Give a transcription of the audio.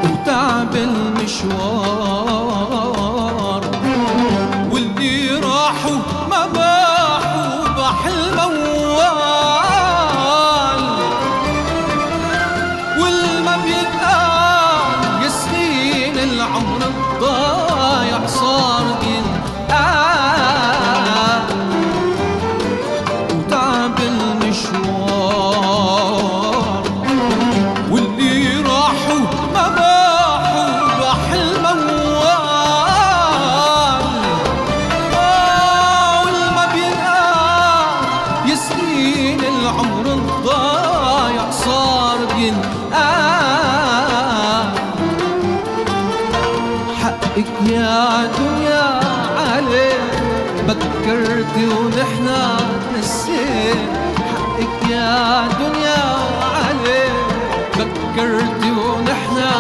وتعب المشوار، واللي راحوا ما باحوا بحل موال، والما بيتقال يا سنين العمر الضايع صار ينقال. وتعب المشوار، واللي راحوا ما باحوا بحل موال، والما بينقال يا سنين العمر الضايع صار بينقال. حقك يا دنيا عليك بكرتي ونحنا نسيت، حقك يا دنيا عليك بكرتي ونحنا